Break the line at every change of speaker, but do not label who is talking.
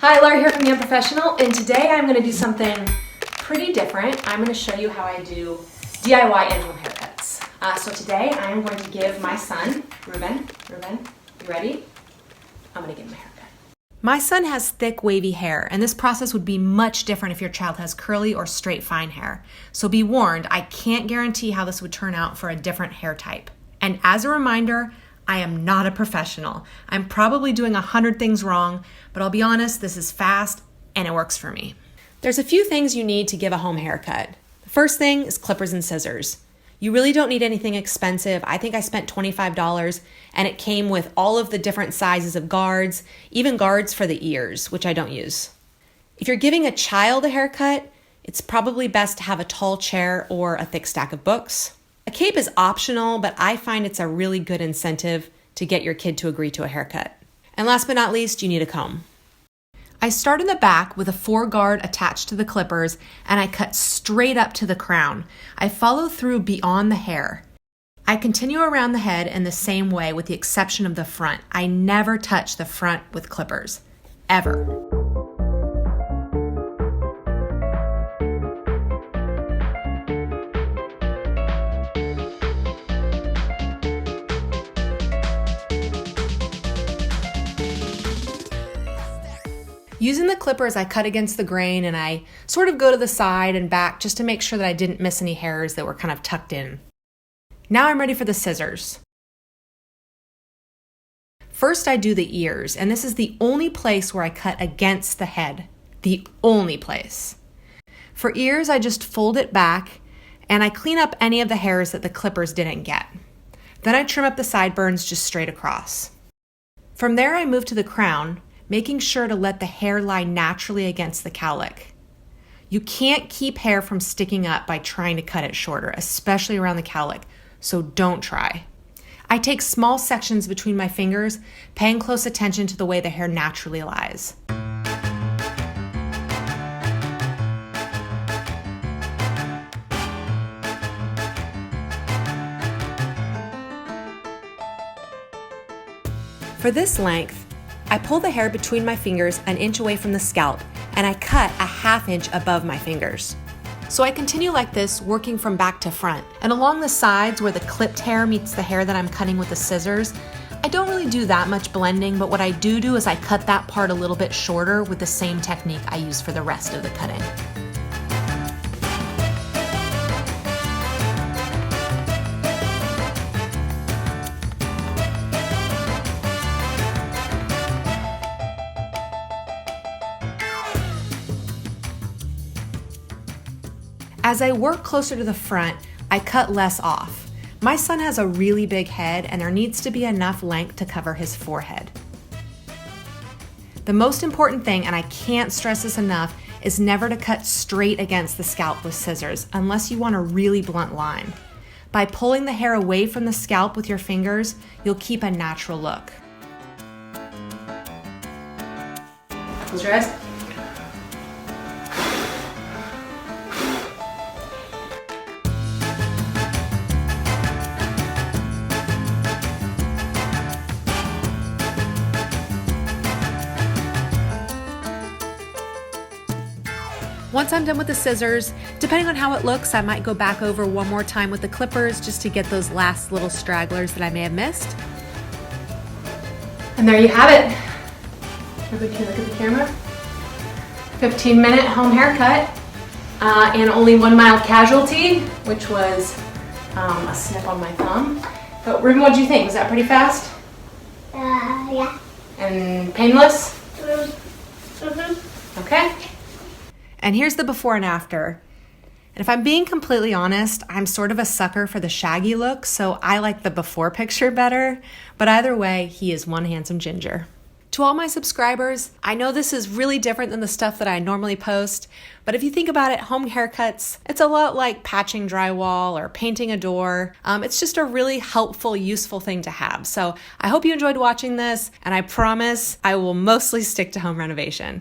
Hi, Laura here from The Unprofessional, and today I'm going to do something pretty different. I'm going to show you how I do DIY in-home haircuts. So today I'm going to give my son, Ruben, you ready? I'm going to give him a haircut. My son has thick, wavy hair, and this process would be much different if your child has curly or straight, fine hair. So be warned, I can't guarantee how this would turn out for a different hair type. And as a reminder, I am not a professional. I'm probably doing 100 things wrong, but I'll be honest, this is fast and it works for me. There's a few things you need to give a home haircut. The first thing is clippers and scissors. You really don't need anything expensive. I think I spent $25 and it came with all of the different sizes of guards, even guards for the ears, which I don't use. If you're giving a child a haircut, it's probably best to have a tall chair or a thick stack of books. A cape is optional, but I find it's a really good incentive to get your kid to agree to a haircut. And last but not least, you need a comb. I start in the back with a 4-guard attached to the clippers, and I cut straight up to the crown. I follow through beyond the hair. I continue around the head in the same way with the exception of the front. I never touch the front with clippers, ever. Using the clippers, I cut against the grain and I sort of go to the side and back just to make sure that I didn't miss any hairs that were kind of tucked in. Now I'm ready for the scissors. First, I do the ears, and this is the only place where I cut against the head. The only place. For ears, I just fold it back and I clean up any of the hairs that the clippers didn't get. Then I trim up the sideburns just straight across. From there, I move to the crown, making sure to let the hair lie naturally against the cowlick. You can't keep hair from sticking up by trying to cut it shorter, especially around the cowlick, so don't try. I take small sections between my fingers, paying close attention to the way the hair naturally lies. For this length, I pull the hair between my fingers an inch away from the scalp, and I cut a ½ inch above my fingers. So I continue like this, working from back to front. And along the sides where the clipped hair meets the hair that I'm cutting with the scissors, I don't really do that much blending, but what I do is I cut that part a little bit shorter with the same technique I use for the rest of the cutting. As I work closer to the front, I cut less off. My son has a really big head and there needs to be enough length to cover his forehead. The most important thing, and I can't stress this enough, is never to cut straight against the scalp with scissors unless you want a really blunt line. By pulling the hair away from the scalp with your fingers, you'll keep a natural look. Close your eyes. Once I'm done with the scissors, depending on how it looks, I might go back over one more time with the clippers just to get those last little stragglers that I may have missed. And there you have it. Everybody can look at the camera. 15-minute home haircut and only 1 mild casualty, which was a snip on my thumb. But Ruben, what do you think? Was that pretty fast?
Yeah.
And painless?
Mm-hmm.
Okay. And here's the before and after. And if I'm being completely honest, I'm sort of a sucker for the shaggy look, so I like the before picture better. But either way, he is one handsome ginger. To all my subscribers, I know this is really different than the stuff that I normally post, but if you think about it, home haircuts, it's a lot like patching drywall or painting a door. It's just a really helpful, useful thing to have. So I hope you enjoyed watching this, and I promise I will mostly stick to home renovation.